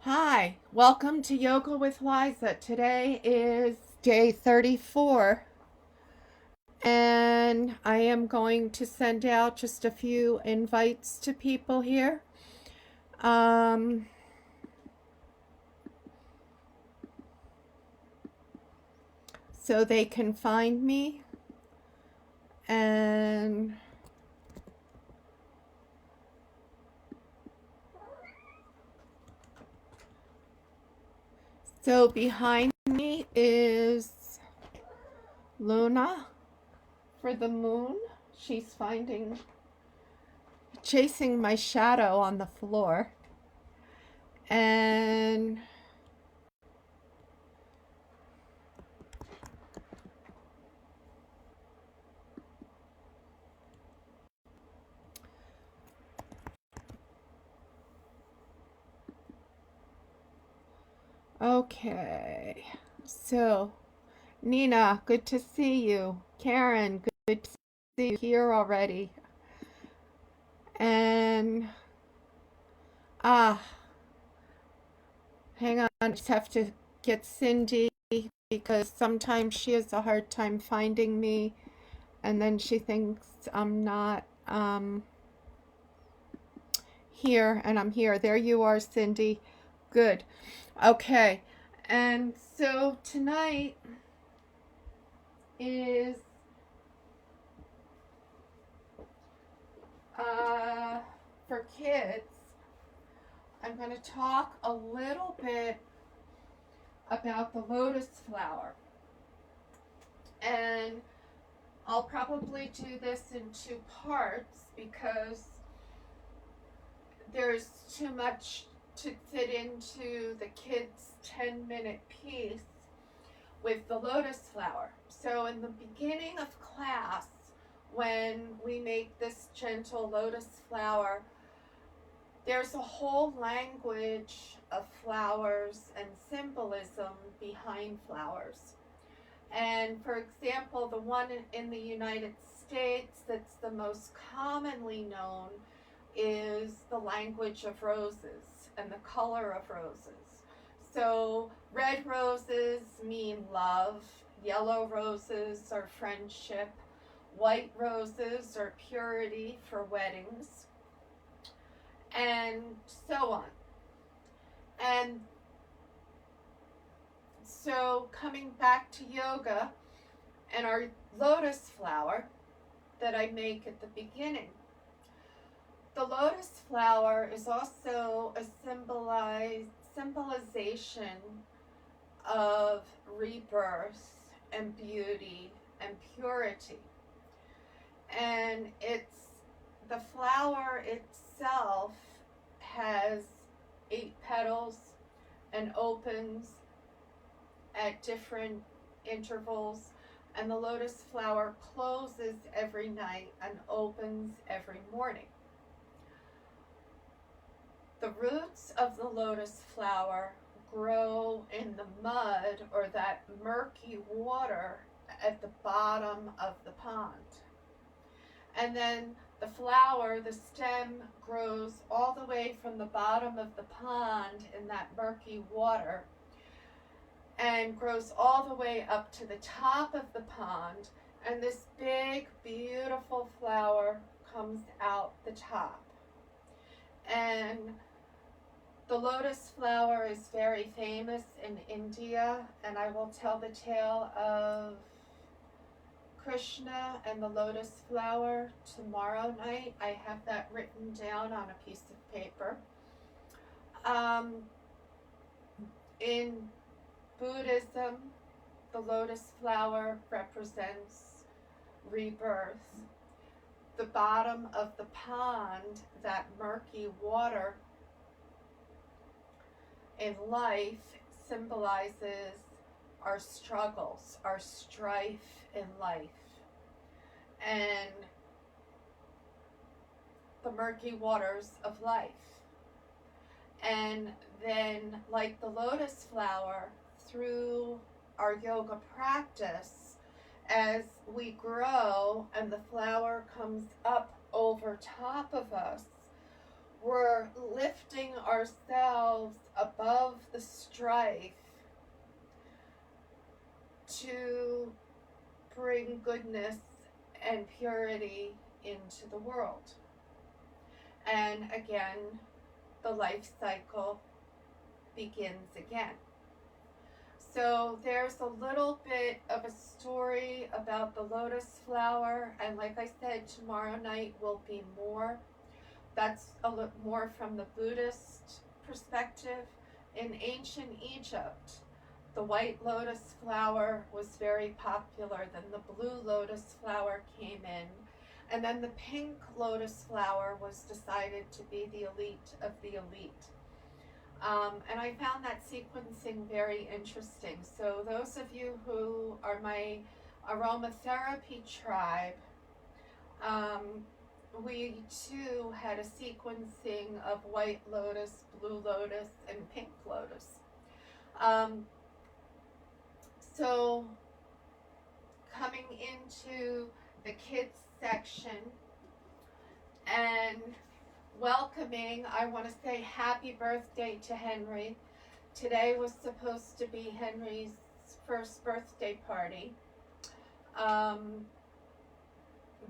Hi, welcome to Yoga with Liza. Today is day 34, and I am going to send out just a few invites to people here um, so they can find me. And so behind me is Luna for the moon. She's chasing my shadow on the floor. And okay, so Nina, good to see you. Karen, good to see you here already. And ah, hang on, I just have to get Cindy because sometimes she has a hard time finding me, and then she thinks I'm not here, and I'm here. There you are, Cindy. Good. Okay. And so tonight is for kids. I'm going to talk a little bit about the lotus flower. And I'll probably do this in two parts because there's too much to fit into the kids' 10-minute piece with the lotus flower. So in the beginning of class, when we make this gentle lotus flower, there's a whole language of flowers and symbolism behind flowers. And for example, the one in the United States that's the most commonly known is the language of roses and the color of roses. So red roses mean love, yellow roses are friendship, white roses are purity for weddings, and so on. And so coming back to yoga and our lotus flower that I make at the beginning, the lotus flower is also a symbolization of rebirth and beauty and purity. And the flower itself has 8 petals and opens at different intervals, and the lotus flower closes every night and opens every morning. The roots of the lotus flower grow in the mud or that murky water at the bottom of the pond. And then the flower, the stem, grows all the way from the bottom of the pond in that murky water and grows all the way up to the top of the pond, and this big, beautiful flower comes out the top. And the lotus flower is very famous in India, and I will tell the tale of Krishna and the lotus flower tomorrow night. I have that written down on a piece of paper. In Buddhism, the lotus flower represents rebirth. The bottom of the pond, that murky water in life, symbolizes our struggles, our strife in life. And the murky waters of life. And then, like the lotus flower, through our yoga practice, as we grow and the flower comes up over top of us, we're lifting ourselves above the strife to bring goodness and purity into the world. And again, the life cycle begins again. So there's a little bit of a story about the lotus flower, and like I said, tomorrow night will be more. That's a little more from the Buddhist perspective. In ancient Egypt, the white lotus flower was very popular. Then the blue lotus flower came in, and then the pink lotus flower was decided to be the elite of the elite. And I found that sequencing very interesting. So those of you who are my aromatherapy tribe, we too had a sequencing of white lotus, blue lotus, and pink lotus. So coming into the kids section and welcoming, I want to say happy birthday to Henry. Today was supposed to be Henry's first birthday party,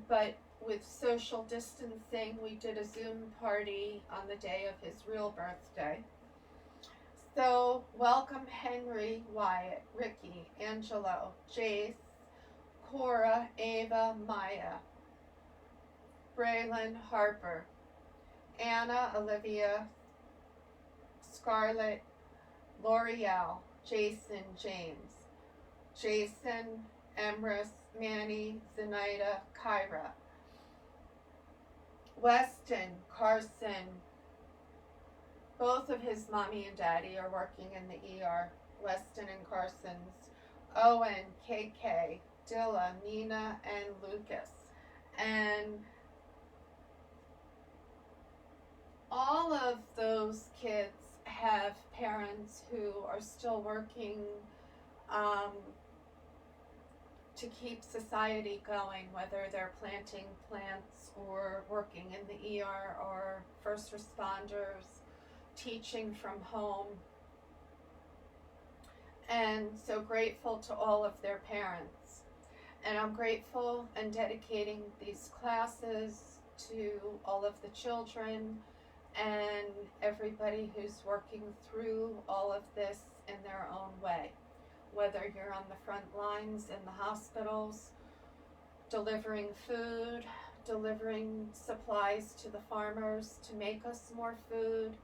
but with social distancing, we did a Zoom party on the day of his real birthday. So welcome Henry, Wyatt, Ricky, Angelo, Jace, Cora, Ava, Maya, Braylon, Harper, Anna, Olivia, Scarlett, L'Oreal, Jason, James, Jason, Emrys, Manny, Zenaida, Kyra, Weston, Carson. Both of his mommy and daddy are working in the ER, Weston and Carson's, Owen, KK, Dilla, Nina, and Lucas. And all of those kids have parents who are still working to keep society going, whether they're planting plants or working in the ER or first responders, teaching from home. And so grateful to all of their parents. And I'm grateful and dedicating these classes to all of the children and everybody who's working through all of this in their own way. Whether you're on the front lines in the hospitals, delivering food, delivering supplies to the farmers to make us more food,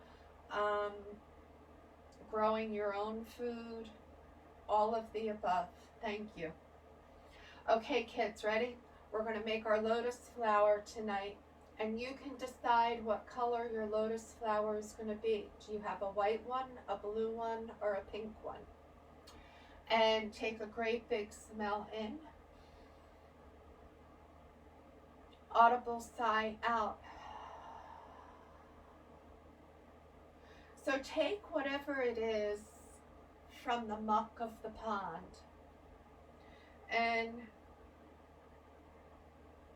growing your own food, all of the above. Thank you. Okay, kids, ready? We're going to make our lotus flower tonight, and you can decide what color your lotus flower is going to be. Do you have a white one, a blue one, or a pink one? And take a great big smell in. Audible sigh out. So take whatever it is from the muck of the pond and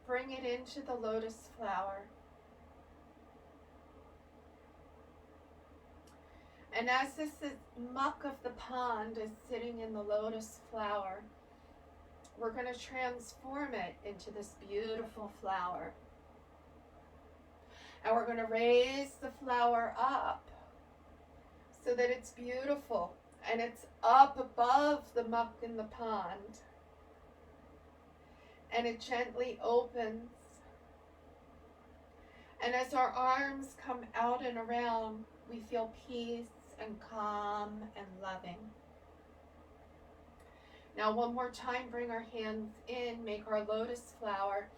bring it into the lotus flower. And as this muck of the pond is sitting in the lotus flower, we're going to transform it into this beautiful flower. And we're going to raise the flower up so that it's beautiful and it's up above the muck in the pond. And it gently opens. And as our arms come out and around, we feel peace and calm and loving. Now one more time, bring our hands in, make our lotus flower.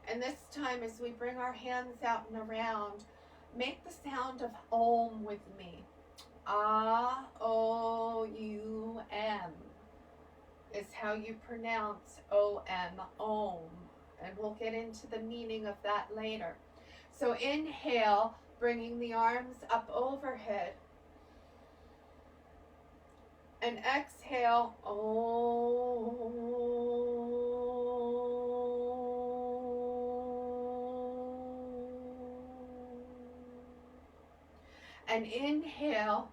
And this time as we bring our hands out and around, make the sound of Om with me. A-O-U-M is how you pronounce O-M, Om. And we'll get into the meaning of that later. So inhale, bringing the arms up overhead. And exhale, And inhale.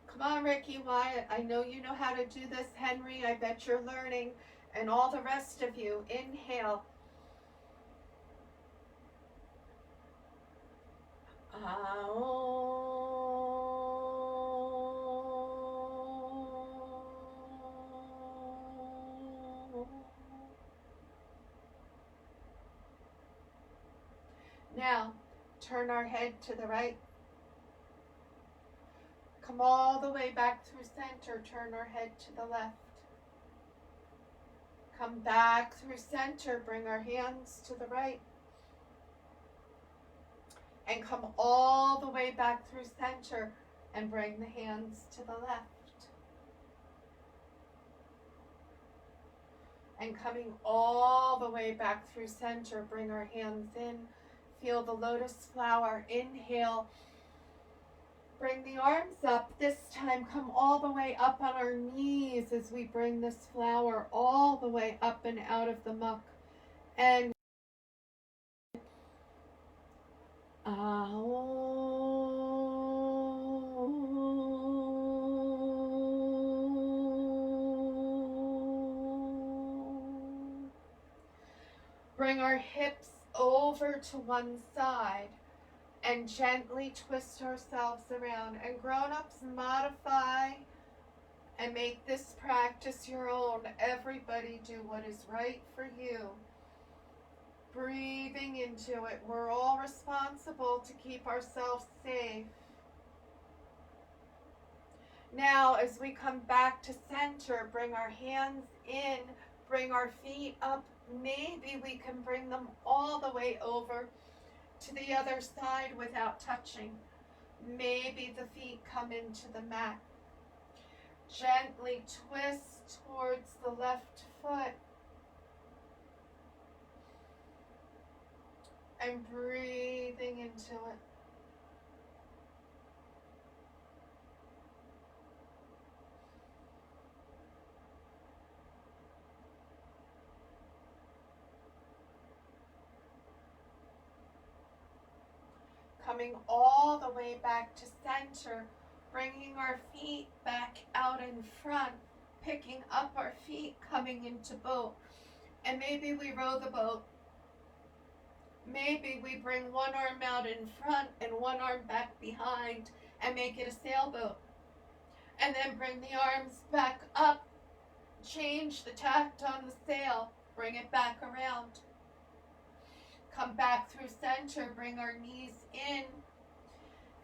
Come on, Ricky Wyatt. I know you know how to do this, Henry. I bet you're learning. And all the rest of you, inhale. Now, turn our head to the right. Come all the way back through center. Turn our head to the left. Come back through center. Bring our hands to the right. And come all the way back through center and bring the hands to the left. And coming all the way back through center, bring our hands in. Feel the lotus flower. Inhale. Bring the arms up. This time, come all the way up on our knees as we bring this flower all the way up and out of the muck. And bring our hips over to one side and gently twist ourselves around. And grown-ups, modify and make this practice your own. Everybody do what is right for you. Breathing into it. We're all responsible to keep ourselves safe. Now, as we come back to center, bring our hands in, bring our feet up. Maybe we can bring them all the way over to the other side without touching. Maybe the feet come into the mat. Gently twist towards the left foot. And breathing into it. Coming all the way back to center, bringing our feet back out in front, picking up our feet, coming into boat. And maybe we row the boat. Maybe we bring one arm out in front and one arm back behind and make it a sailboat. And then bring the arms back up, change the tact on the sail, bring it back around. Come back through center, bring our knees in,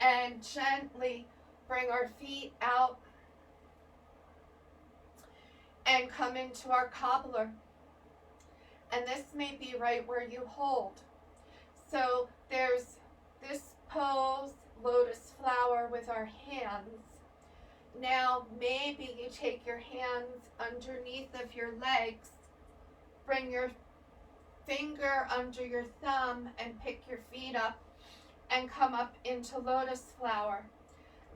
and gently bring our feet out and come into our cobbler. And this may be right where you hold. So there's this pose, lotus flower with our hands. Now maybe you take your hands underneath of your legs, bring your finger under your thumb and pick your feet up and come up into lotus flower.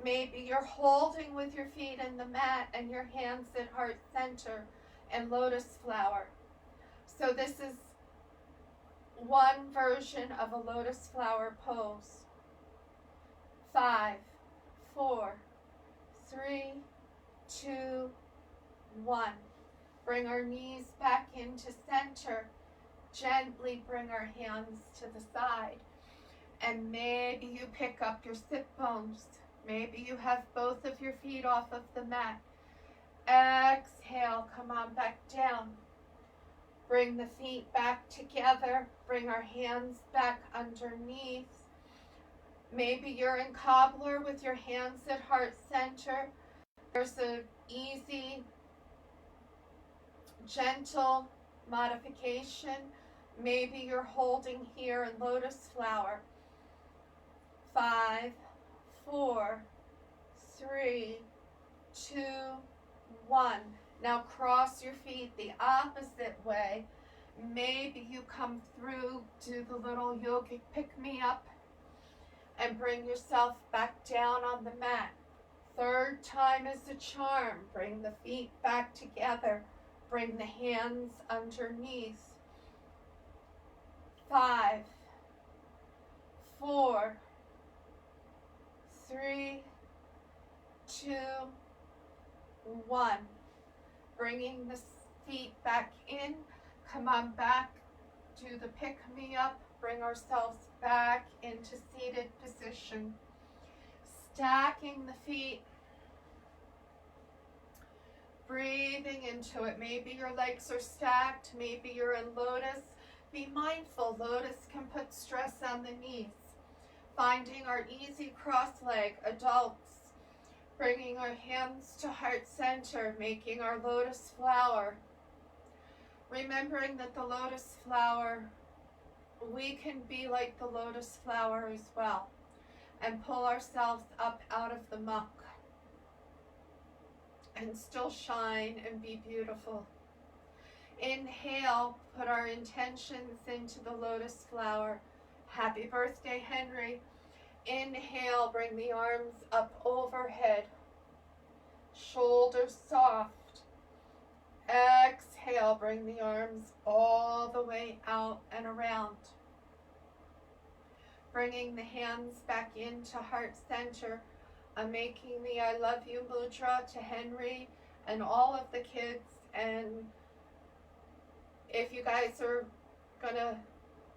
Maybe you're holding with your feet in the mat and your hands at heart center and lotus flower. So this is one version of a lotus flower pose. 5, 4, 3, 2, 1. Bring our knees back into center. Gently bring our hands to the side. And maybe you pick up your sit bones. Maybe you have both of your feet off of the mat. Exhale, come on back down. Bring the feet back together. Bring our hands back underneath. Maybe you're in cobbler with your hands at heart center. There's an easy, gentle modification. Maybe you're holding here in lotus flower. 5, 4, 3, 2, 1. Now cross your feet the opposite way. Maybe you come through, do the little yogic pick me up and bring yourself back down on the mat. Third time is a charm. Bring the feet back together. Bring the hands underneath. 5, 4, 3, 2, 1. Bringing the feet back in. Come on back. Do the pick me up. Bring ourselves back into seated position. Stacking the feet. Breathing into it. Maybe your legs are stacked. Maybe you're in lotus. Be mindful. Lotus can put stress on the knees. Finding our easy cross leg, adults. Bringing our hands to heart center. Making our lotus flower. Remembering that the lotus flower, we can be like the lotus flower as well. And pull ourselves up out of the muck. And still shine and be beautiful. Inhale, put our intentions into the lotus flower. Happy birthday, Henry. Inhale, bring the arms up overhead. Shoulders soft. Exhale, bring the arms all the way out and around. Bringing the hands back into heart center. I'm making the I love you mudra to Henry and all of the kids. And if you guys are gonna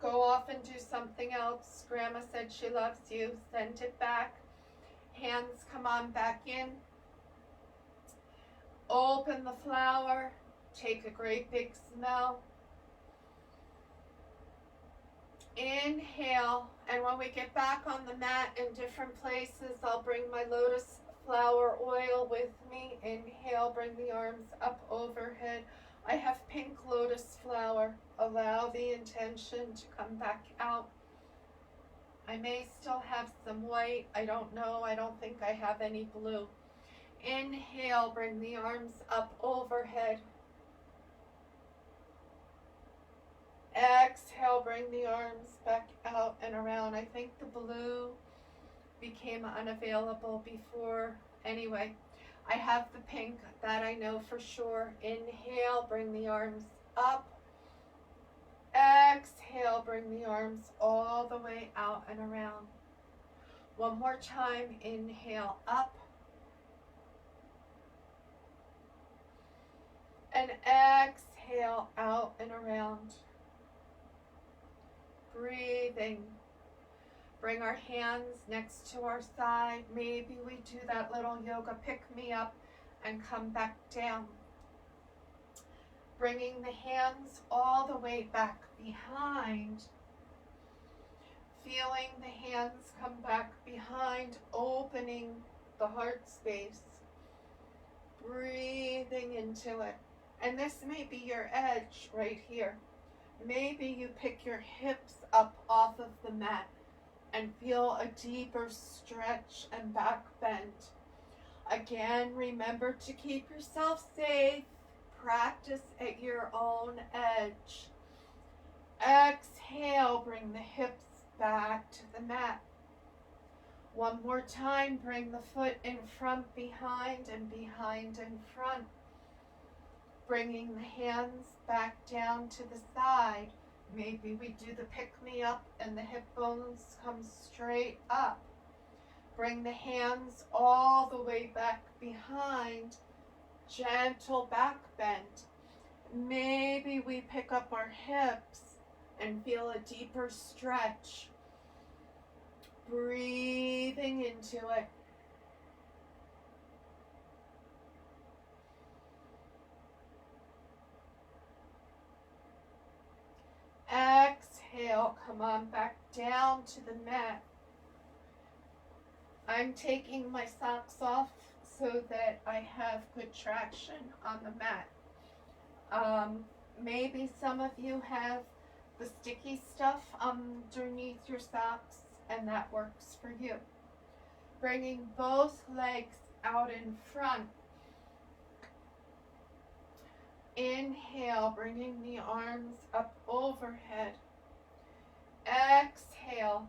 go off and do something else, Grandma said she loves you, send it back. Hands come on back in. Open the flower. Take a great big smell. Inhale, and when we get back on the mat in different places, I'll bring my lotus flower oil with me. Inhale, bring the arms up overhead. I have pink lotus flower. Allow the intention to come back out. I may still have some white. I don't know. I don't think I have any blue. Inhale, bring the arms up overhead. Exhale, bring the arms back out and around. I think the blue became unavailable before. Anyway, I have the pink, that I know for sure. Inhale, bring the arms up. Exhale, bring the arms all the way out and around. One more time, inhale up. And exhale out and around. Breathing. Bring our hands next to our side. Maybe we do that little yoga pick me up and come back down. Bringing the hands all the way back behind. Feeling the hands come back behind, opening the heart space. Breathing into it. And this may be your edge right here. Maybe you pick your hips up off of the mat and feel a deeper stretch and back bend. Again, remember to keep yourself safe. Practice at your own edge. Exhale, bring the hips back to the mat. One more time, bring the foot in front, behind, and behind and front. Bringing the hands back down to the side. Maybe we do the pick me up and the hip bones come straight up. Bring the hands all the way back behind. Gentle back bend. Maybe we pick up our hips and feel a deeper stretch. Breathing into it. Exhale, come on back down to the mat. I'm taking my socks off so that I have good traction on the mat. Maybe some of you have the sticky stuff underneath your socks, and that works for you. Bringing both legs out in front. Inhale, bringing the arms up overhead. Exhale,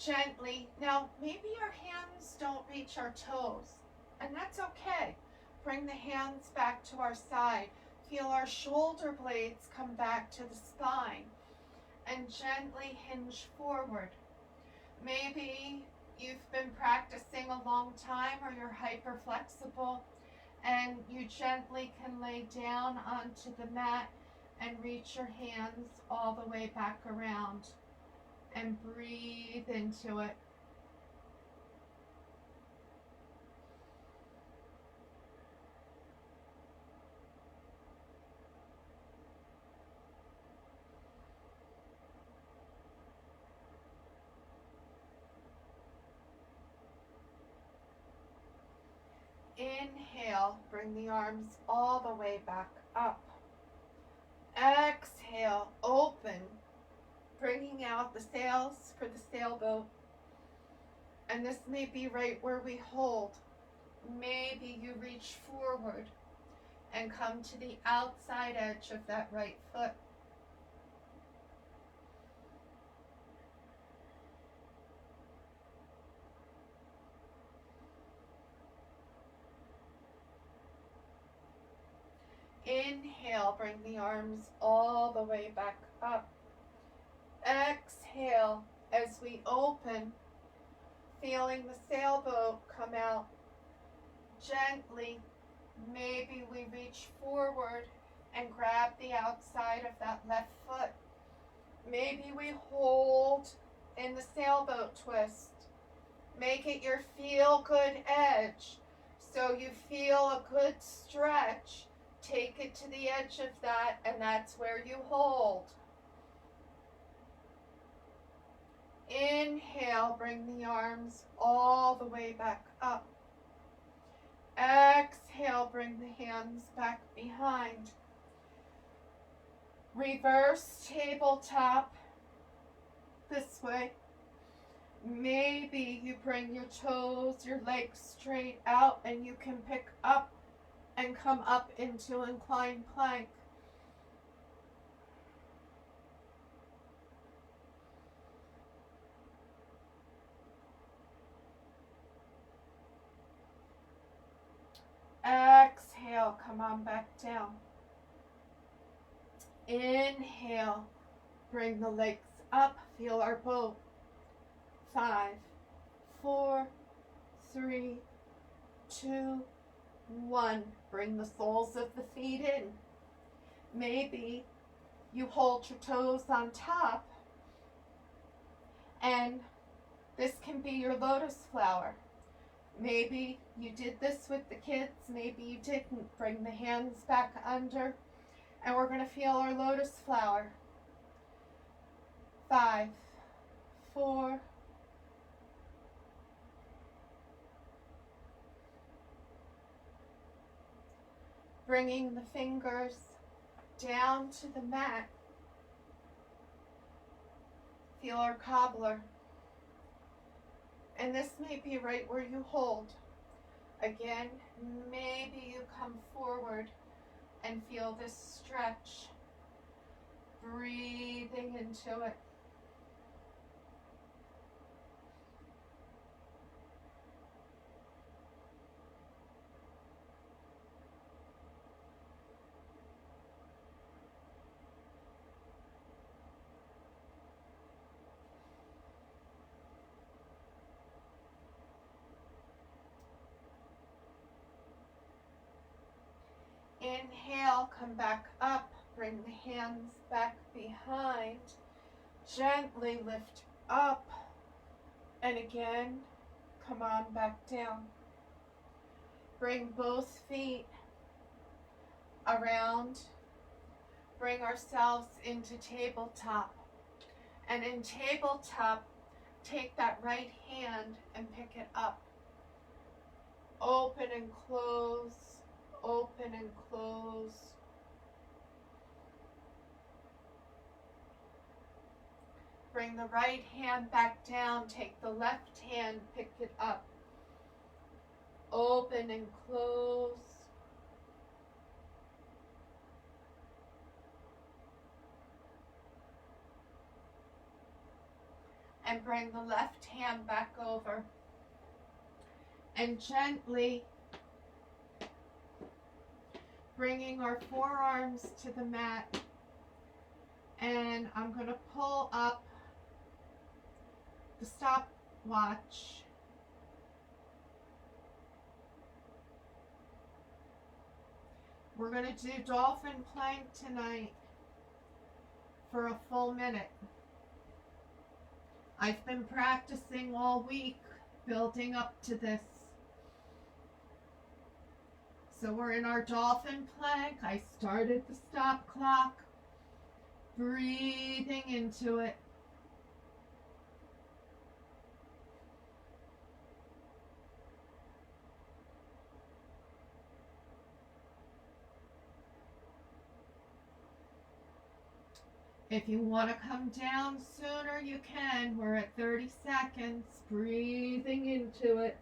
Gently. Now, maybe our hands don't reach our toes, and that's okay. Bring the hands back to our side. Feel our shoulder blades come back to the spine, and gently hinge forward. Maybe you've been practicing a long time or you're hyper flexible, and you gently can lay down onto the mat and reach your hands all the way back around and breathe into it. Inhale, bring the arms all the way back up. Exhale, open, bringing out the sails for the sailboat. And this may be right where we hold. Maybe you reach forward and come to the outside edge of that right foot. Inhale, bring the arms all the way back up. Exhale, as we open, feeling the sailboat come out. Gently, maybe we reach forward and grab the outside of that left foot. Maybe we hold in the sailboat twist. Make it your feel-good edge, so you feel a good stretch. Take it to the edge of that, and that's where you hold. Inhale, bring the arms all the way back up. Exhale, bring the hands back behind. Reverse tabletop this way. Maybe you bring your toes, your legs straight out, and you can pick up and come up into inclined plank. Exhale, come on back down. Inhale, bring the legs up, feel our boat. 5, 4, 3, 2, 1. Bring the soles of the feet in. Maybe you hold your toes on top, and this can be your lotus flower. Maybe you did this with the kids, maybe you didn't. Bring the hands back under, and we're going to feel our lotus flower. 5, 4, bringing the fingers down to the mat. Feel our cobbler. And this may be right where you hold. Again, maybe you come forward and feel this stretch. Breathing into it. Inhale, come back up, bring the hands back behind, gently lift up, and again, come on back down. Bring both feet around, bring ourselves into tabletop, and in tabletop, take that right hand and pick it up. Open and close. Open and close. Bring the right hand back down. Take the left hand, pick it up. Open and close. and bring the left hand back over. And gently bringing our forearms to the mat. And I'm going to pull up the stopwatch. We're going to do dolphin plank tonight for a full minute. I've been practicing all week, building up to this. So we're in our dolphin plank. I started the stop clock, breathing into it. If you want to come down sooner, you can. We're at 30 seconds, breathing into it.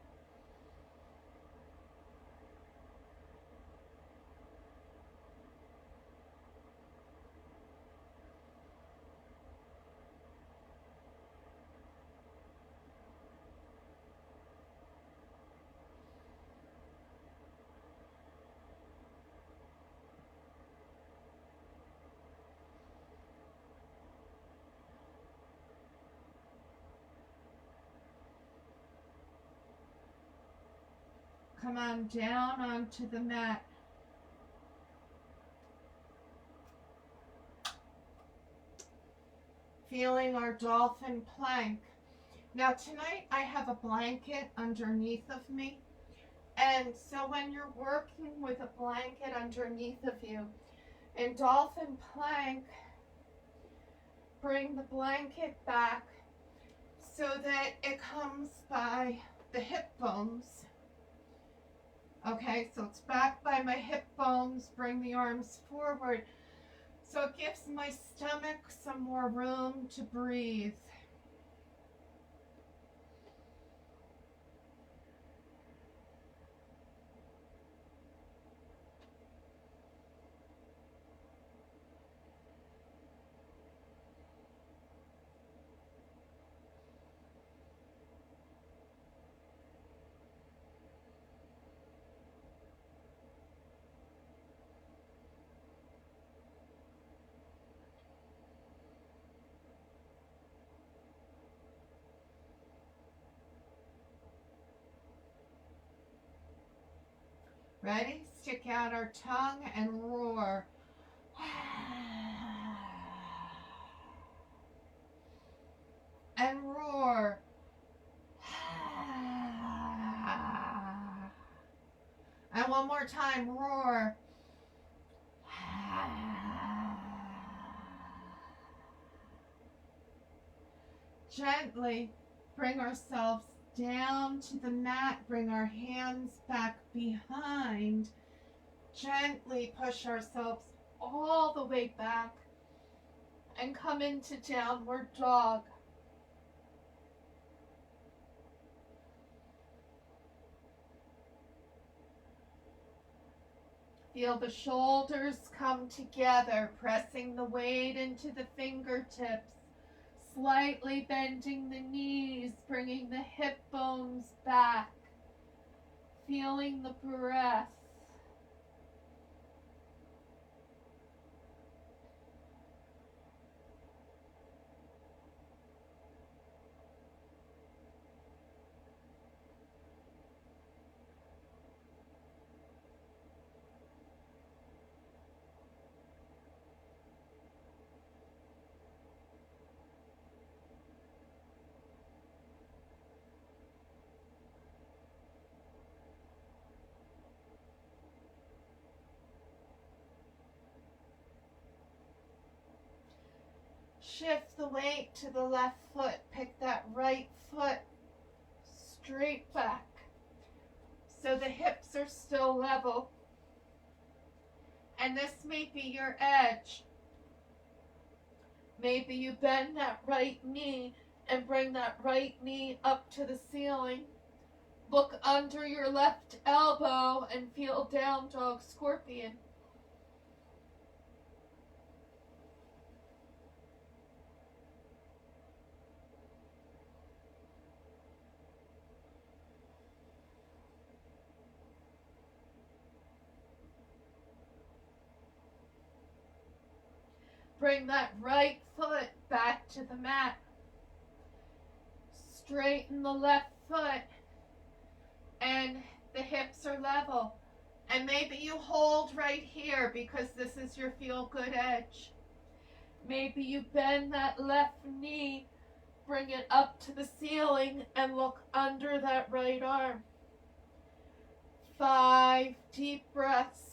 Come on down onto the mat. Feeling our dolphin plank. Now tonight I have a blanket underneath of me. And so when you're working with a blanket underneath of you, in dolphin plank, bring the blanket back so that it comes by the hip bones. Okay, so it's back by my hip bones. Bring the arms forward. So it gives my stomach some more room to breathe. Ready? Stick out our tongue and roar. And roar. And one more time, roar. Gently bring ourselves down to the mat, bring our hands back behind. Gently push ourselves all the way back and come into downward dog. Feel the shoulders come together, pressing the weight into the fingertips. Slightly bending the knees, bringing the hip bones back, feeling the breath. Shift the weight to the left foot. Pick that right foot straight back so the hips are still level. And this may be your edge. Maybe you bend that right knee and bring that right knee up to the ceiling. Look under your left elbow and feel down dog scorpion. Bring that right foot back to the mat. Straighten the left foot, and the hips are level. And maybe you hold right here because this is your feel-good edge. Maybe you bend that left knee, bring it up to the ceiling, and look under that right arm. 5 deep breaths.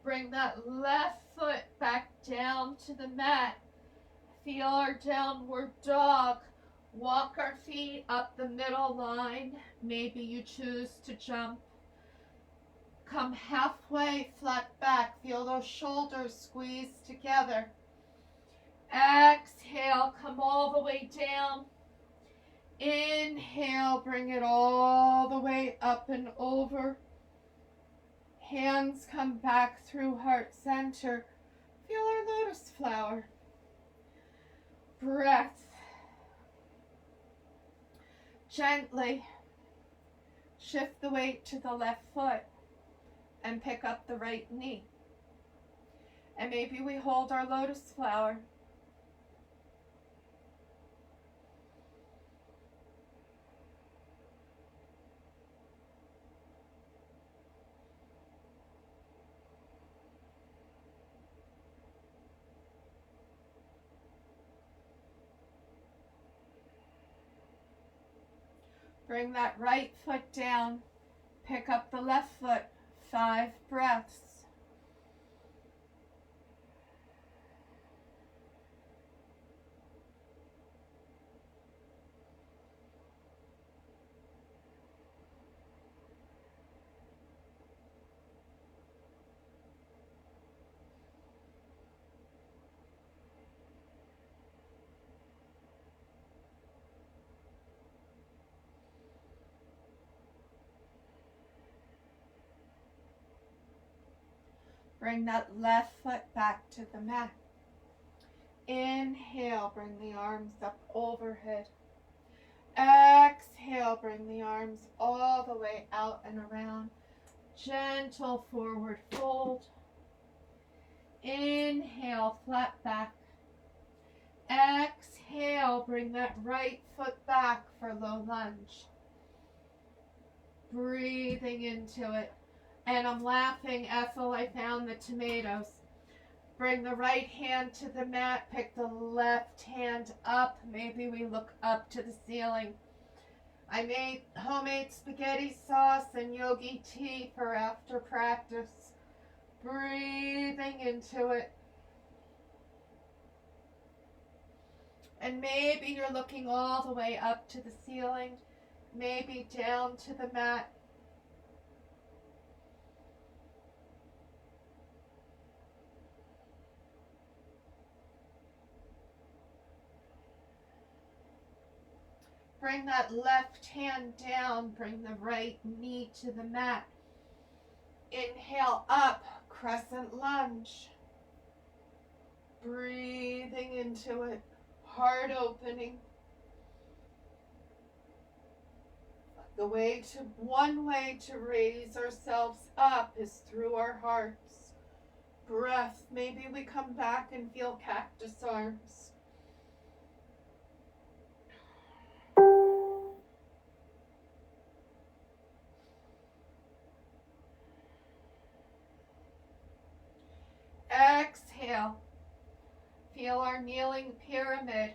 Bring that left foot back down to the mat. Feel our downward dog. Walk our feet up the middle line. Maybe you choose to jump. Come halfway, flat back. Feel those shoulders squeeze together. Exhale, come all the way down. Inhale, bring it all the way up and over. Hands come back through heart center. Feel our lotus flower. Breath. Gently shift the weight to the left foot and pick up the right knee. And maybe we hold our lotus flower. Bring that right foot down. Pick up the left foot. 5 breaths. Bring that left foot back to the mat. Inhale, bring the arms up overhead. Exhale, bring the arms all the way out and around. Gentle forward fold. Inhale, flat back. Exhale, bring that right foot back for low lunge. Breathing into it. And I'm laughing, Ethel, I found the tomatoes. Bring the right hand to the mat, pick the left hand up. Maybe we look up to the ceiling. I made homemade spaghetti sauce and yogi tea for after practice. Breathing into it. And maybe you're looking all the way up to the ceiling, maybe down to the mat. Bring that left hand down, bring the right knee to the mat. Inhale up, crescent lunge. Breathing into it, heart opening. One way to raise ourselves up is through our hearts. Breath, maybe we come back and feel cactus arms. Exhale. Feel our kneeling pyramid.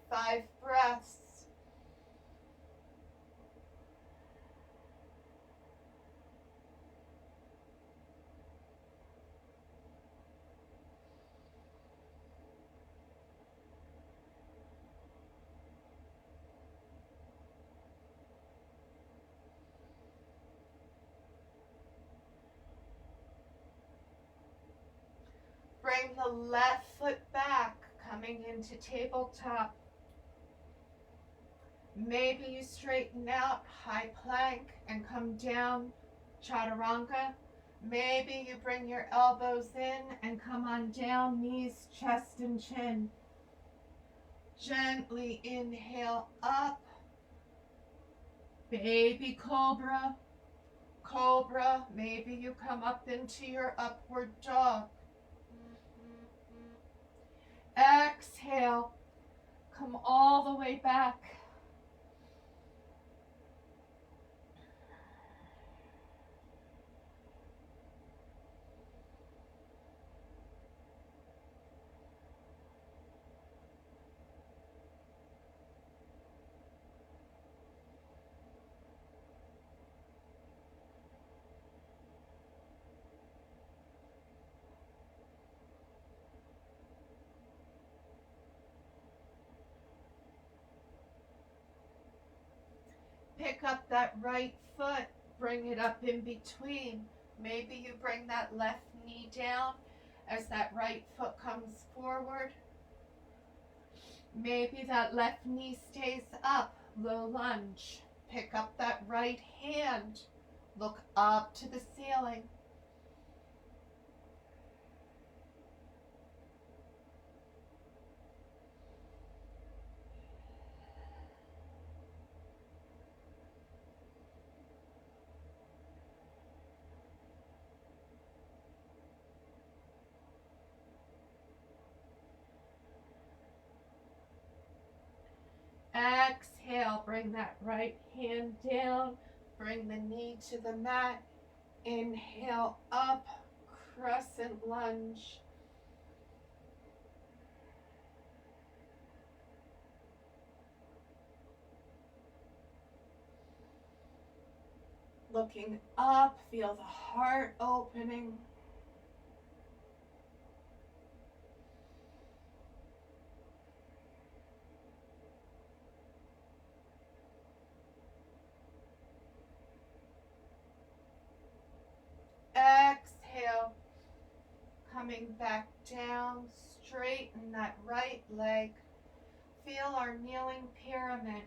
5 breaths. Bring the left foot back, coming into tabletop. Maybe you straighten out, high plank, and come down, chaturanga. Maybe you bring your elbows in and come on down, knees, chest, and chin. Gently inhale up, baby cobra, cobra. Maybe you come up into your upward dog. Exhale, come all the way back. Pick up that right foot, bring it up in between. Maybe you bring that left knee down as that right foot comes forward. Maybe that left knee stays up, low lunge. Pick up that right hand, look up to the ceiling. Exhale, bring that right hand down, bring the knee to the mat. Inhale up, crescent lunge. Looking up, feel the heart opening. Exhale, coming back down, straighten that right leg. Feel our kneeling pyramid.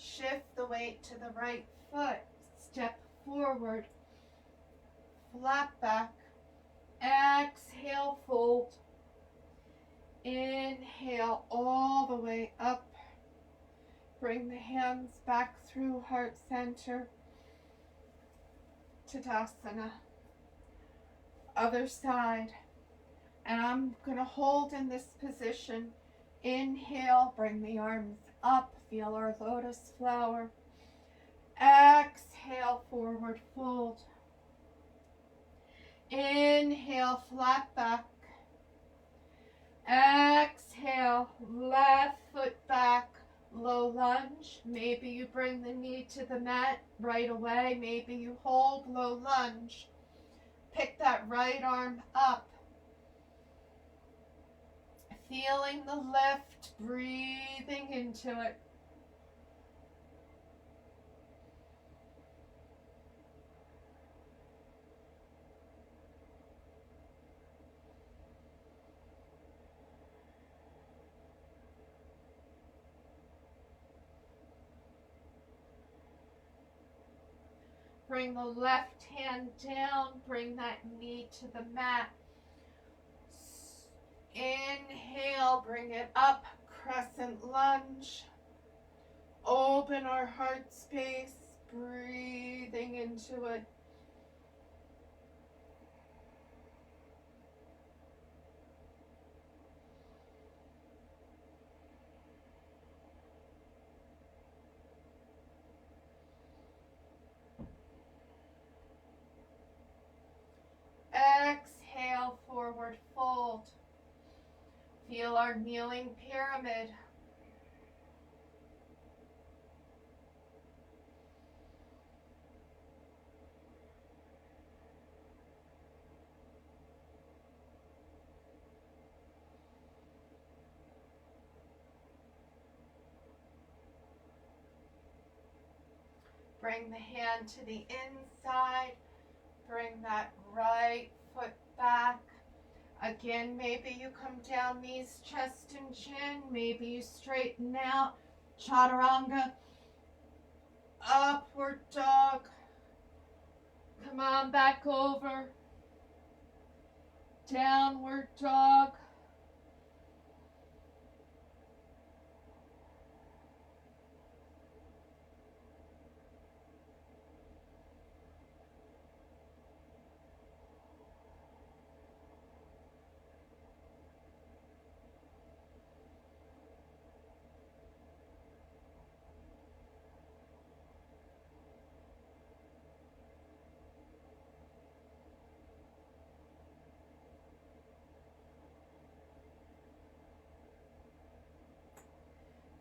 Shift the weight to the right foot. Step forward. Flat back. Exhale, fold. Inhale all the way up. Bring the hands back through heart center. Tadasana. Other side. And I'm going to hold in this position. Inhale, bring the arms up. Feel our lotus flower. Exhale, forward fold. Inhale, flat back. Exhale, left foot back, low lunge. Maybe you bring the knee to the mat right away. Maybe you hold low lunge. Pick that right arm up. Feeling the lift, breathing into it. Bring the left hand down, bring that knee to the mat. Inhale, bring it up, crescent lunge. Open our heart space, breathing into it. Exhale, forward fold. Feel our kneeling pyramid. Bring the hand to the inside. Bring that right foot back. Again, maybe you come down, knees, chest, and chin. Maybe you straighten out. Chaturanga. Upward dog. Come on back over. Downward dog.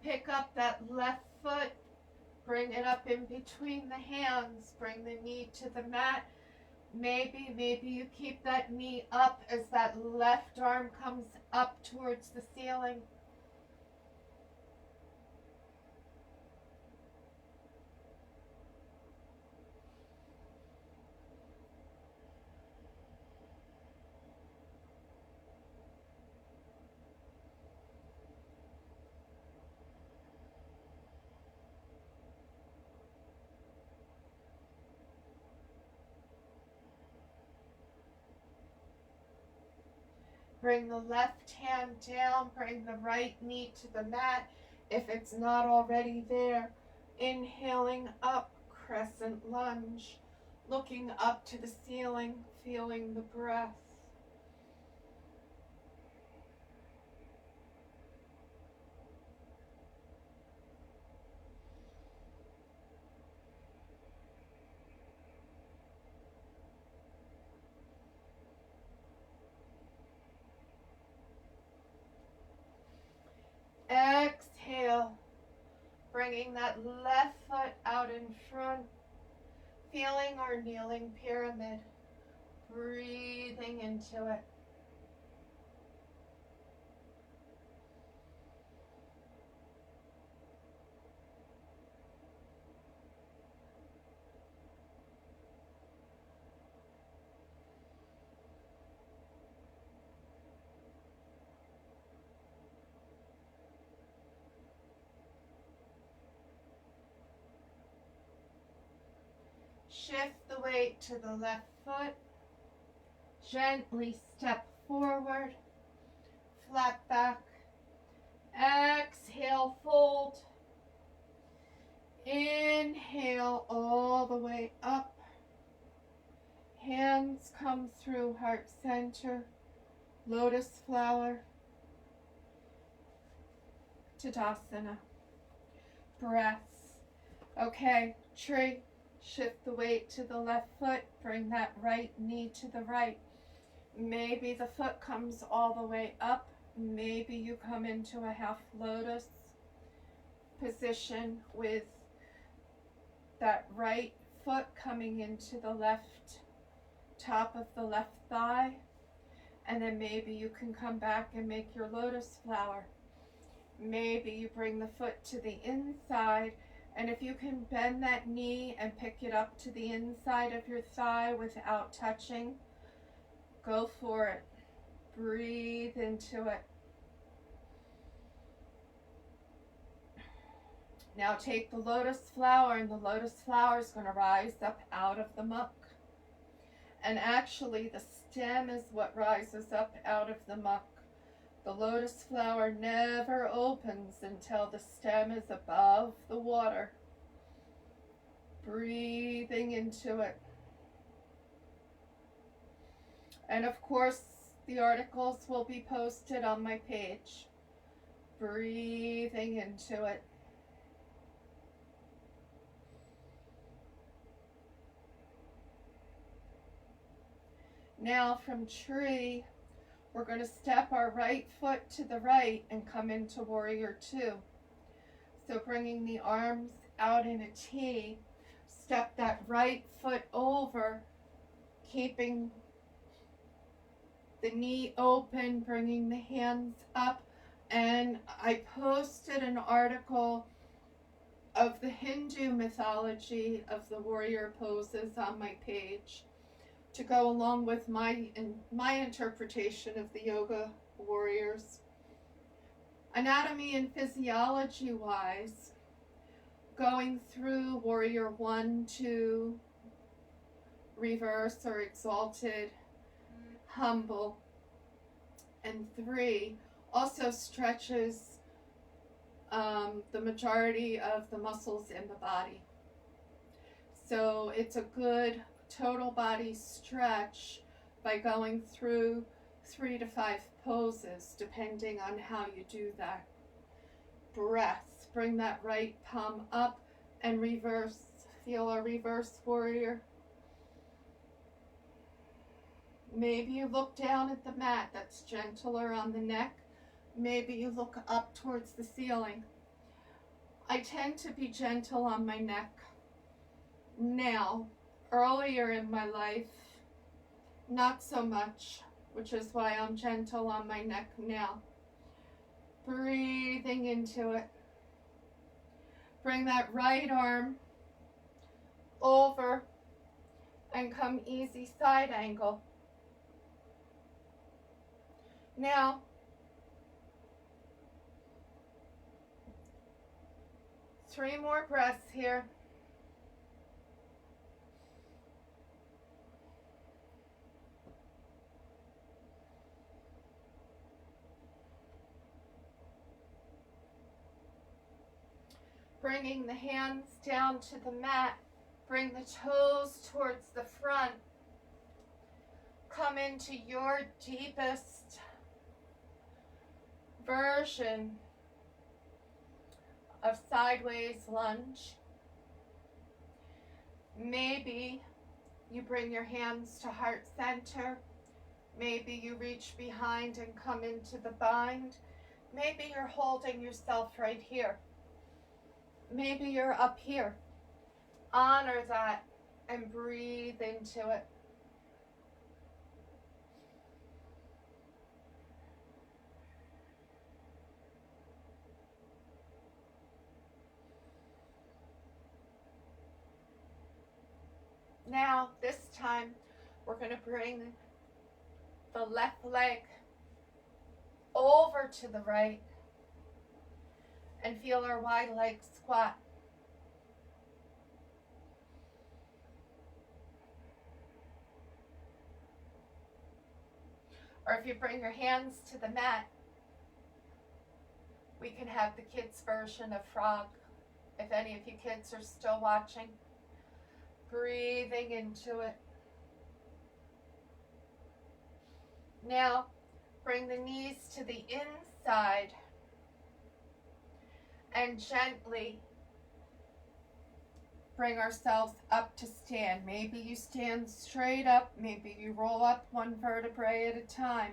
Pick up that left foot, bring it up in between the hands, bring the knee to the mat. Maybe you keep that knee up as that left arm comes up towards the ceiling. Bring the left hand down, bring the right knee to the mat if it's not already there. Inhaling up, crescent lunge, looking up to the ceiling, feeling the breath. Exhale, bringing that left foot out in front, feeling our kneeling pyramid, breathing into it. Shift the weight to the left foot. Gently step forward. Flat back. Exhale, fold. Inhale all the way up. Hands come through heart center. Lotus flower. Tadasana. Breaths. Okay, tree. Shift the weight to the left foot. Bring that right knee to the right. Maybe the foot comes all the way up. Maybe you come into a half lotus position with that right foot coming into the left top of the left thigh. And then maybe you can come back and make your lotus flower. Maybe you bring the foot to the inside. And if you can bend that knee and pick it up to the inside of your thigh without touching, go for it. Breathe into it. Now take the lotus flower, and the lotus flower is going to rise up out of the muck. And actually, the stem is what rises up out of the muck. The lotus flower never opens until the stem is above the water. Breathing into it. And of course, the articles will be posted on my page. Breathing into it. Now from tree, we're going to step our right foot to the right and come into warrior two. So bringing the arms out in a T, step that right foot over, keeping the knee open, bringing the hands up. And I posted an article of the Hindu mythology of the warrior poses on my page to go along with my interpretation of the yoga warriors. Anatomy and physiology wise, going through warrior 1, 2, reverse or exalted, humble, and 3 also stretches the majority of the muscles in the body. So it's a good total body stretch by going through 3 to 5 poses, depending on how you do that. Breaths. Bring that right palm up and reverse. Feel a reverse warrior. Maybe you look down at the mat, that's gentler on the neck. Maybe you look up towards the ceiling. I tend to be gentle on my neck now. Earlier in my life, not so much, which is why I'm gentle on my neck now. Breathing into it. Bring that right arm over and come easy side angle. Now, three more breaths here. Bringing the hands down to the mat. Bring the toes towards the front. Come into your deepest version of sideways lunge. Maybe you bring your hands to heart center. Maybe you reach behind and come into the bind. Maybe you're holding yourself right here. Maybe you're up here. Honor that and breathe into it. Now, this time, we're going to bring the left leg over to the right and feel our wide leg squat. Or if you bring your hands to the mat, we can have the kids' version of frog, if any of you kids are still watching. Breathing into it. Now, bring the knees to the inside and gently bring ourselves up to stand. Maybe you stand straight up, maybe you roll up one vertebrae at a time.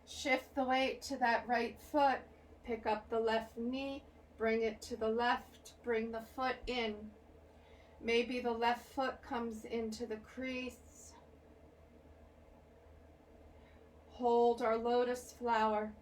Shift the weight to that right foot, pick up the left knee, bring it to the left, bring the foot in. Maybe the left foot comes into the crease. Hold our lotus flower.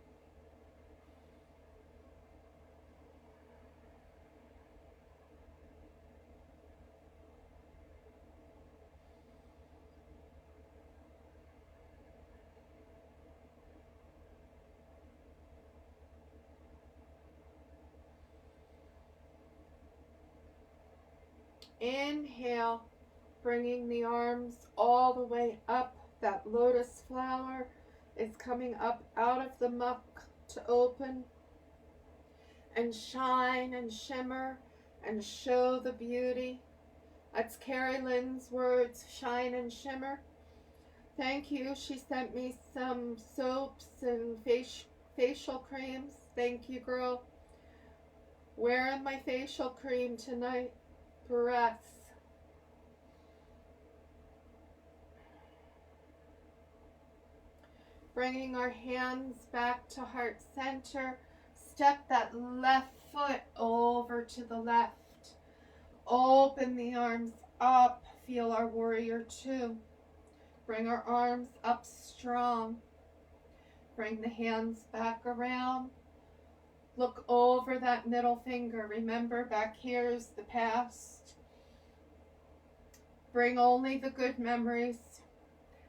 Inhale, bringing the arms all the way up. That lotus flower is coming up out of the muck to open and shine and shimmer and show the beauty. That's Carrie Lynn's words, shine and shimmer. Thank you. She sent me some soaps and facial creams. Thank you, girl. Wearing my facial cream tonight. Breaths. Bringing our hands back to heart center. Step that left foot over to the left. Open the arms up. Feel our warrior 2. Bring our arms up strong. Bring the hands back around. Look over that middle finger. Remember, back here is the past. Bring only the good memories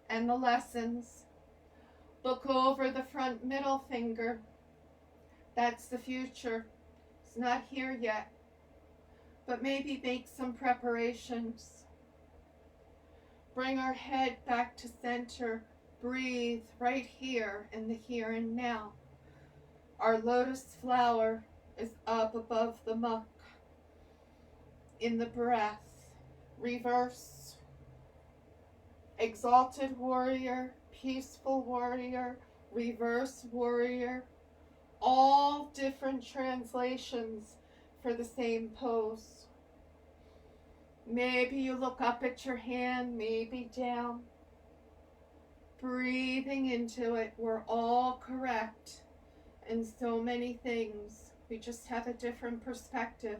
and the lessons. Look over the front middle finger. That's the future. It's not here yet. But maybe make some preparations. Bring our head back to center. Breathe right here in the here and now. Our lotus flower is up above the muck. In the breath, reverse. Exalted warrior, peaceful warrior, reverse warrior. All different translations for the same pose. Maybe you look up at your hand, maybe down. Breathing into it. We're all correct in so many things. We just have a different perspective.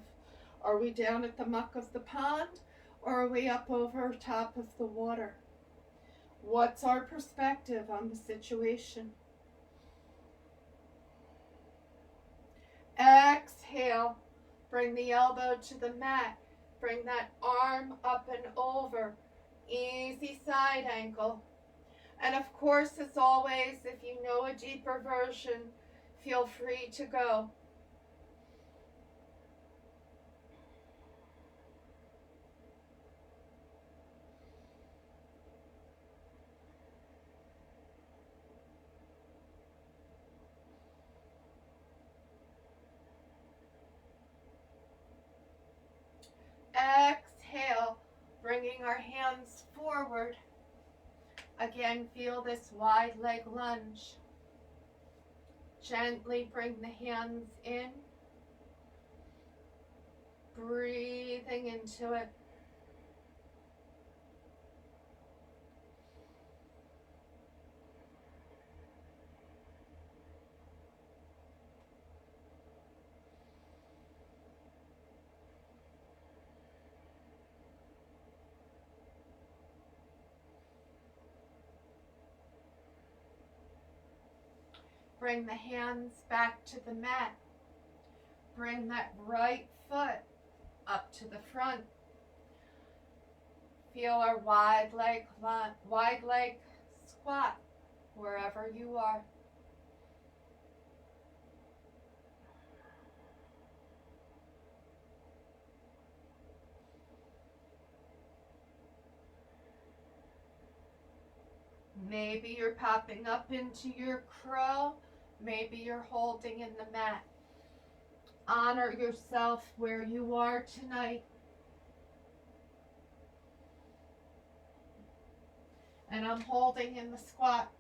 Are we down at the muck of the pond, or are we up over top of the water? What's our perspective on the situation? Exhale. Bring the elbow to the mat. Bring that arm up and over. Easy side angle. And of course, as always, if you know a deeper version, feel free to go. Exhale, bringing our hands forward. Again, feel this wide leg lunge. Gently bring the hands in. Breathing into it. Bring the hands back to the mat. Bring that right foot up to the front. Feel our wide leg squat wherever you are. Maybe you're popping up into your crow. Maybe you're holding in the mat. Honor yourself where you are tonight. And I'm holding in the squat.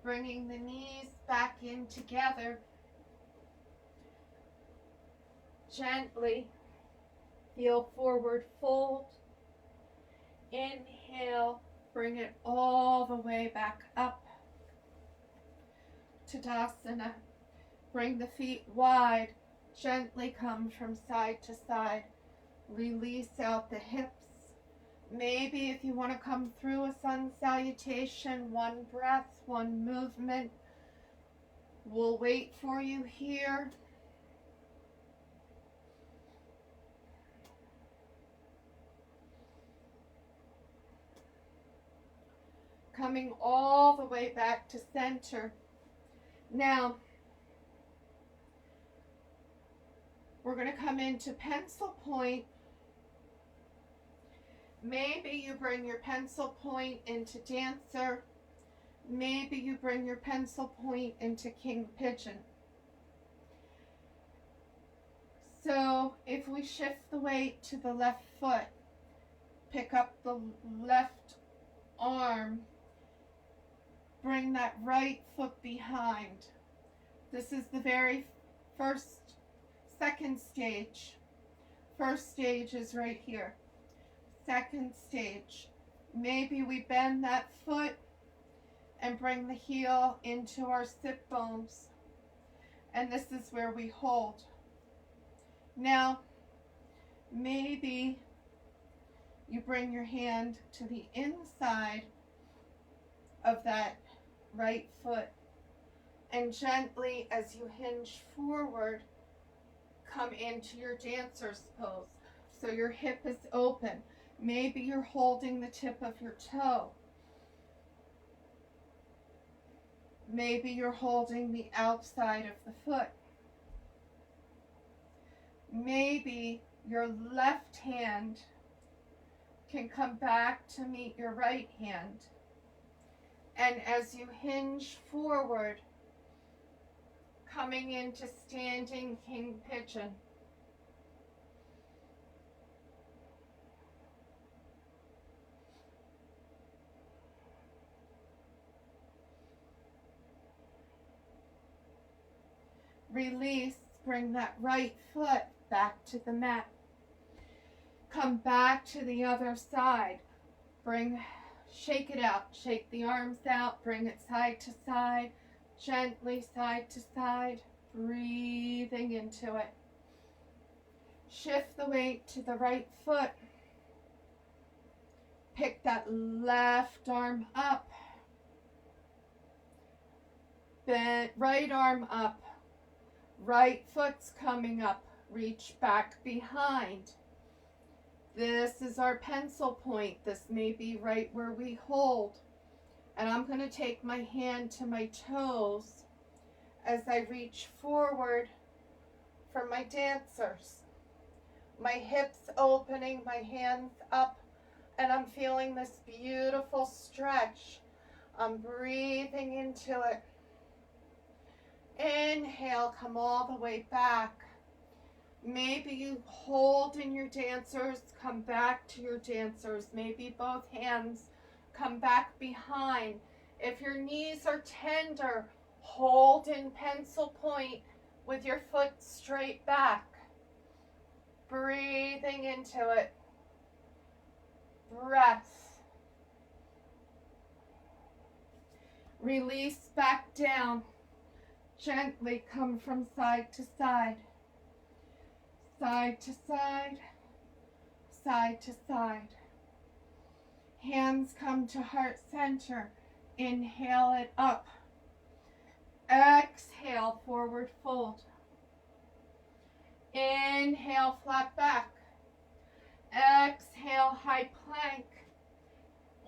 Bringing the knees back in together. Gently feel forward fold. Inhale, bring it all the way back up. Tadasana. Bring the feet wide. Gently come from side to side. Release out the hips. Maybe if you want to come through a sun salutation, one breath, one movement. We'll wait for you here. Coming all the way back to center. Now, we're going to come into pencil point. Maybe you bring your pencil point into dancer. Maybe you bring your pencil point into king pigeon. So if we shift the weight to the left foot, pick up the left arm, bring that right foot behind. This is the very second stage. First stage is right here. Second stage. Maybe we bend that foot and bring the heel into our sit bones. And this is where we hold. Now, maybe you bring your hand to the inside of that right foot, and gently, as you hinge forward, come into your dancer's pose. So your hip is open. Maybe you're holding the tip of your toe. Maybe you're holding the outside of the foot. Maybe your left hand can come back to meet your right hand. And as you hinge forward, coming into standing king pigeon. Release, bring that right foot back to the mat. Come back to the other side. Shake it out, shake the arms out, bring it side to side, gently side to side, breathing into it. Shift the weight to the right foot. Pick that left arm up. Bend, right arm up. Right foot's coming up. Reach back behind. This is our pencil point. This may be right where we hold. And I'm going to take my hand to my toes as I reach forward for my dancers. My hips opening, my hands up, and I'm feeling this beautiful stretch. I'm breathing into it. Inhale, come all the way back. Maybe you hold in your dancers, come back to your dancers. Maybe both hands come back behind. If your knees are tender, hold in pencil point with your foot straight back. Breathing into it. Breath. Release back down. Gently come from side to side. Side to side. Side to side. Hands come to heart center. Inhale it up. Exhale, forward fold. Inhale, flat back. Exhale, high plank.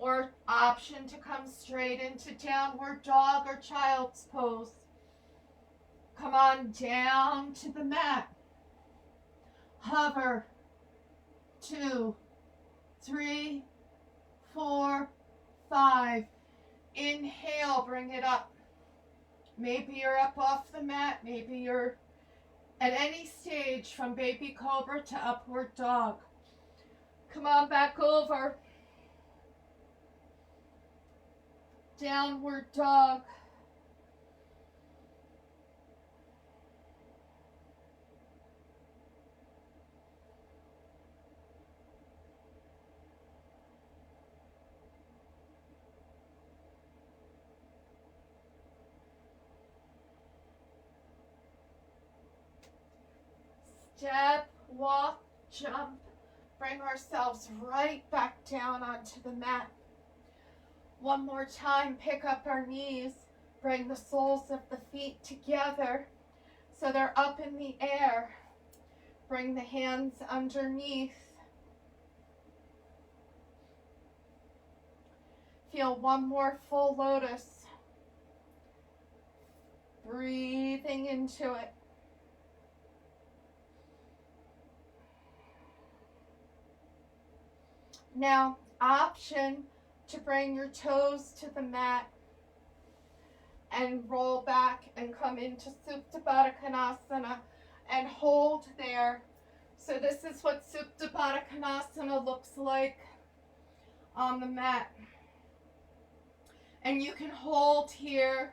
Or option to come straight into downward dog or child's pose. Come on down to the mat. Hover. 2, 3, 4, 5. Inhale, bring it up. Maybe you're up off the mat. Maybe you're at any stage from baby cobra to upward dog. Come on back over. Downward dog. Step, walk, jump, bring ourselves right back down onto the mat. One more time, pick up our knees, bring the soles of the feet together so they're up in the air. Bring the hands underneath. Feel one more full lotus. Breathing into it. Now, option to bring your toes to the mat and roll back and come into Supta Baddha Konasana and hold there. So this is what Supta Baddha Konasana looks like on the mat. And you can hold here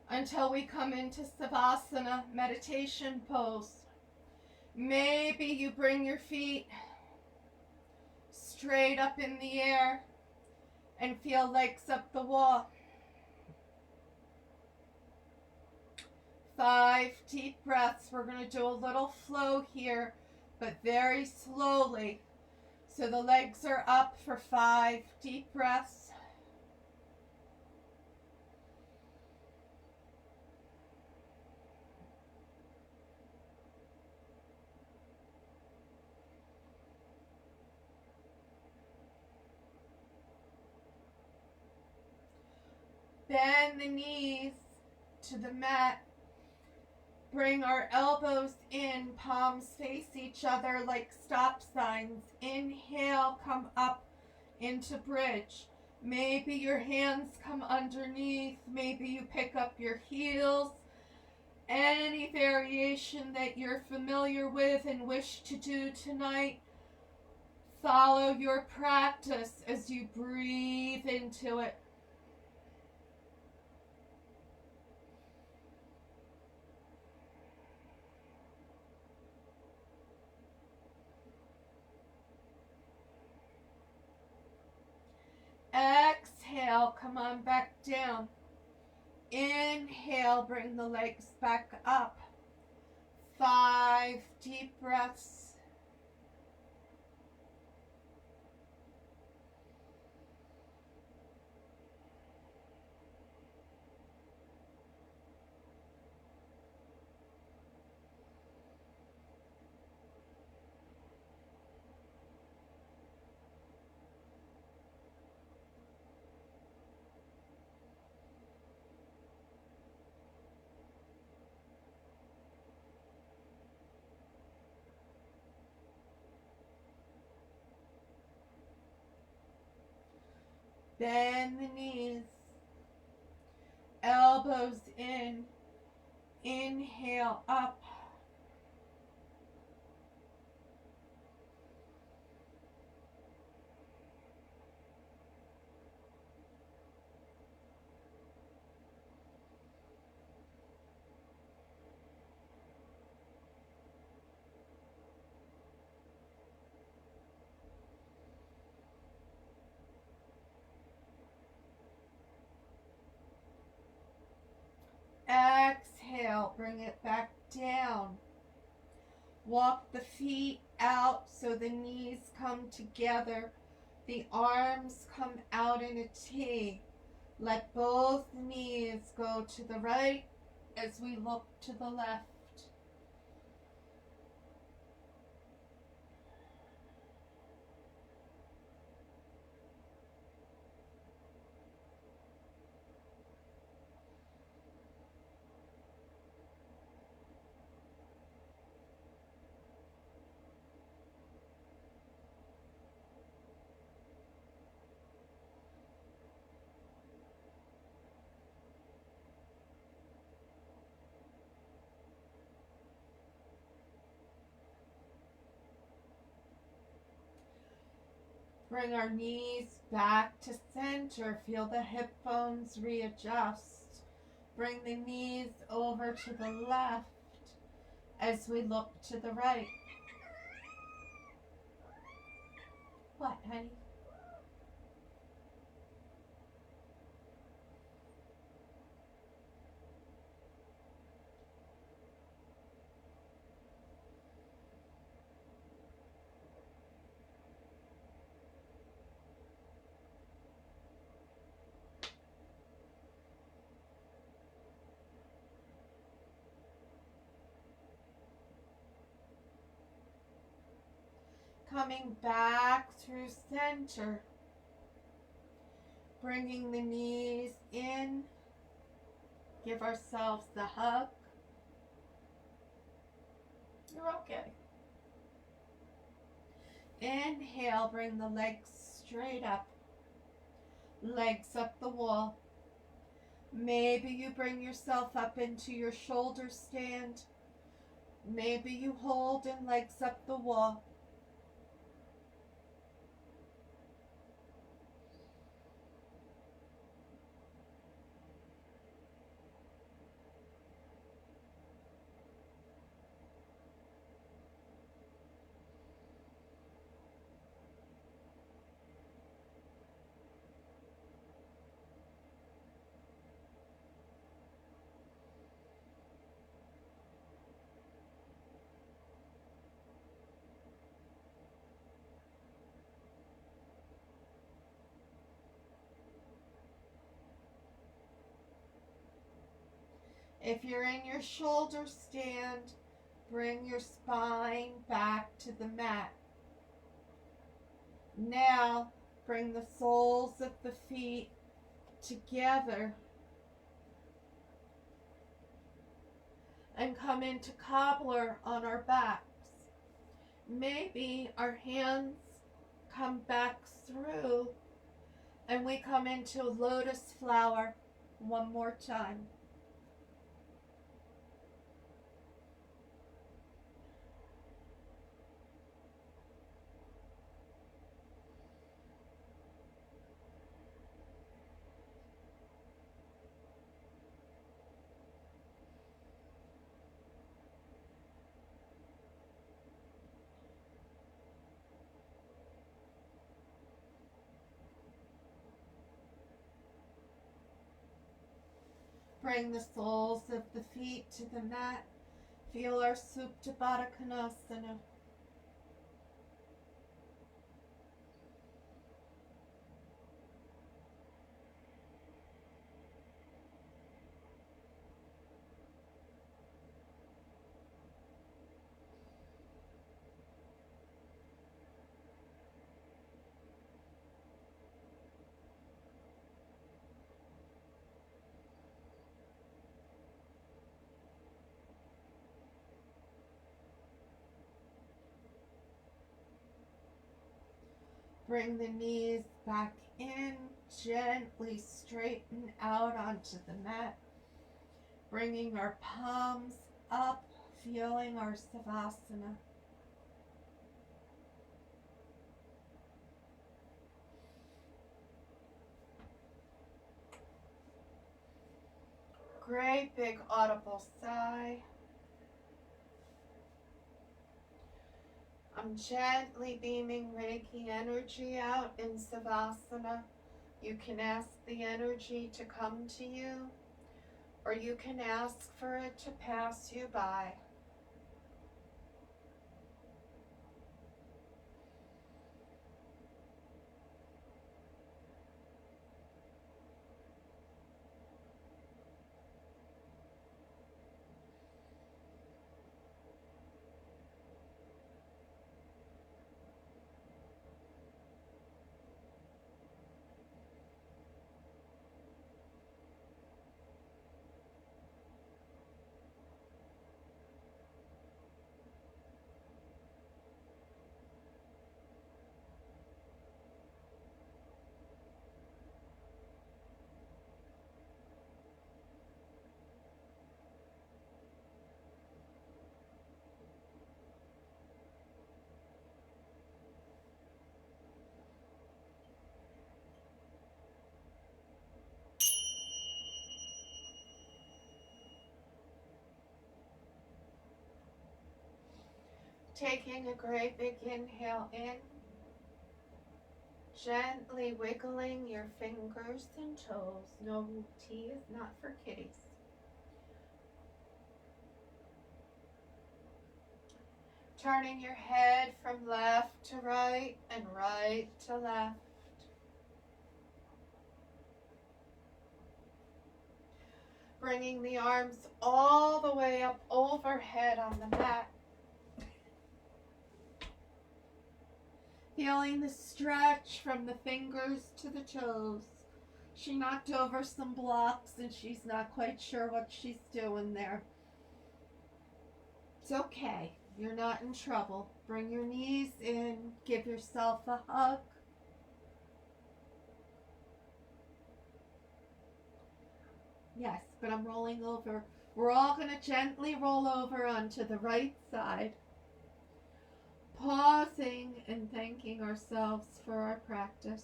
until we come into Savasana, meditation pose. Maybe you bring your feet straight up in the air and feel legs up the wall. 5 deep breaths. We're going to do a little flow here, but very slowly. So the legs are up for 5 deep breaths. Bend the knees to the mat. Bring our elbows in, palms face each other like stop signs. Inhale, come up into bridge. Maybe your hands come underneath. Maybe you pick up your heels. Any variation that you're familiar with and wish to do tonight, follow your practice as you breathe into it. Exhale, come on back down. Inhale, bring the legs back up. 5 deep breaths. Bend the knees, elbows in, inhale up. Exhale, bring it back down. Walk the feet out so the knees come together. The arms come out in a T. Let both knees go to the right as we look to the left. Bring our knees back to center. Feel the hip bones readjust. Bring the knees over to the left as we look to the right. What, honey? Coming back through center. Bringing the knees in. Give ourselves the hug. You're okay. Inhale, bring the legs straight up. Legs up the wall. Maybe you bring yourself up into your shoulder stand. Maybe you hold and legs up the wall. If you're in your shoulder stand, bring your spine back to the mat. Now, bring the soles of the feet together and come into cobbler on our backs. Maybe our hands come back through and we come into lotus flower one more time. Bring the soles of the feet to the mat. Feel our Supta Baddha Konasana. Bring the knees back in, gently straighten out onto the mat. Bringing our palms up, feeling our Savasana. Great big audible sigh. I'm gently beaming Reiki energy out in Savasana. You can ask the energy to come to you, or you can ask for it to pass you by. Taking a great big inhale in, gently wiggling your fingers and toes. No, tea is not for kitties. Turning your head from left to right and right to left. Bringing the arms all the way up overhead on the mat. Feeling the stretch from the fingers to the toes. She knocked over some blocks and she's not quite sure what she's doing there. It's okay. You're not in trouble. Bring your knees in. Give yourself a hug. Yes, but I'm rolling over. We're all going to gently roll over onto the right side. Pausing and thanking ourselves for our practice.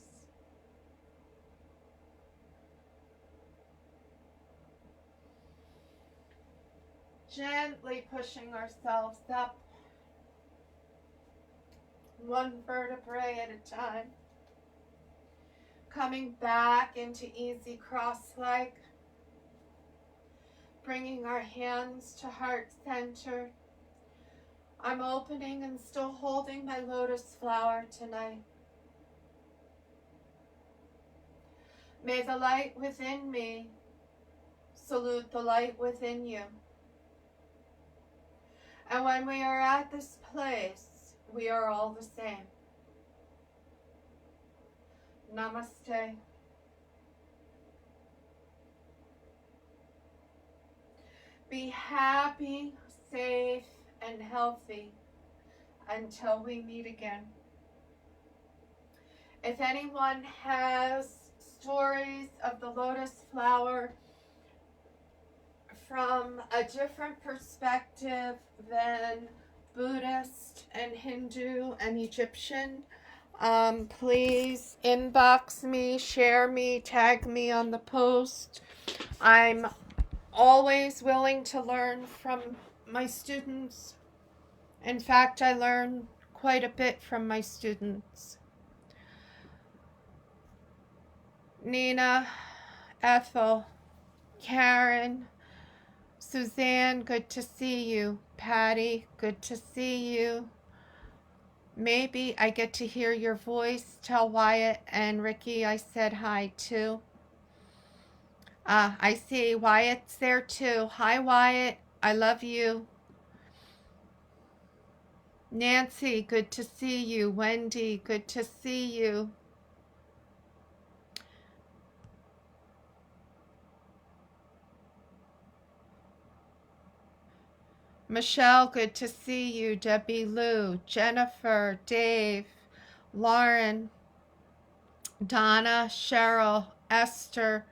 Gently pushing ourselves up, one vertebrae at a time. Coming back into easy cross-leg. Bringing our hands to heart center. I'm opening and still holding my lotus flower tonight. May the light within me salute the light within you. And when we are at this place, we are all the same. Namaste. Be happy, safe, and healthy until we meet again. If anyone has stories of the lotus flower from a different perspective than Buddhist and Hindu and Egyptian, please inbox me, share me, tag me on the post. I'm always willing to learn from my students. In fact, I learn quite a bit from my students. Nina, Ethel, Karen, Suzanne, good to see you. Patty, good to see you. Maybe I get to hear your voice. Tell Wyatt and Ricky I said hi too. I see Wyatt's there too. Hi Wyatt, I love you. Nancy, good to see you. Wendy, good to see you. Michelle, good to see you. Debbie Lou, Jennifer, Dave, Lauren, Donna, Cheryl, Esther,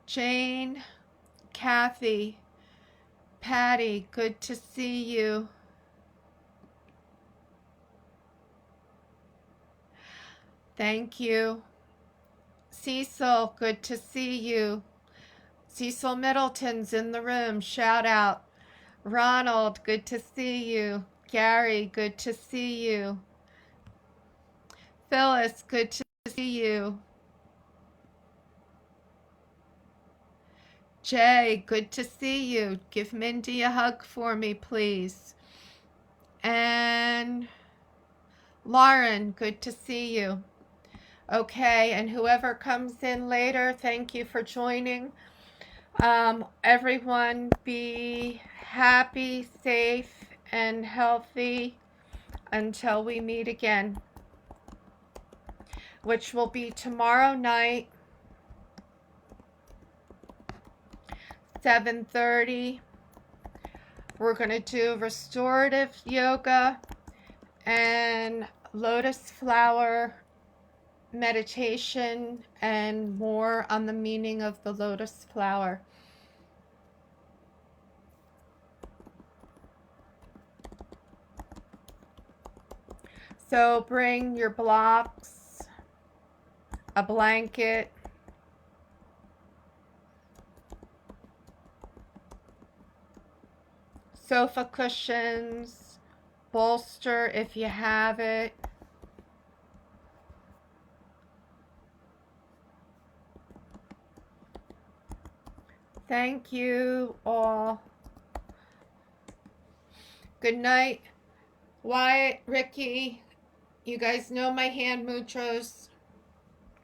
Jane, Kathy, Patty, good to see you. Thank you. Cecil, good to see you. Cecil Middleton's in the room. Shout out. Ronald, good to see you. Gary, good to see you. Phyllis, good to see you. Jay, good to see you. Give Mindy a hug for me, please. And Lauren, good to see you. Okay, and whoever comes in later, thank you for joining. Everyone be happy, safe, and healthy until we meet again, which will be tomorrow night, 7:30. We're going to do restorative yoga and lotus flower meditation and more on the meaning of the lotus flower. So bring your blocks, a blanket, sofa cushions, bolster if you have it. Thank you all. Good night. Wyatt, Ricky, you guys know my hand mudras.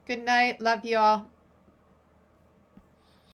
Good night. Love you all.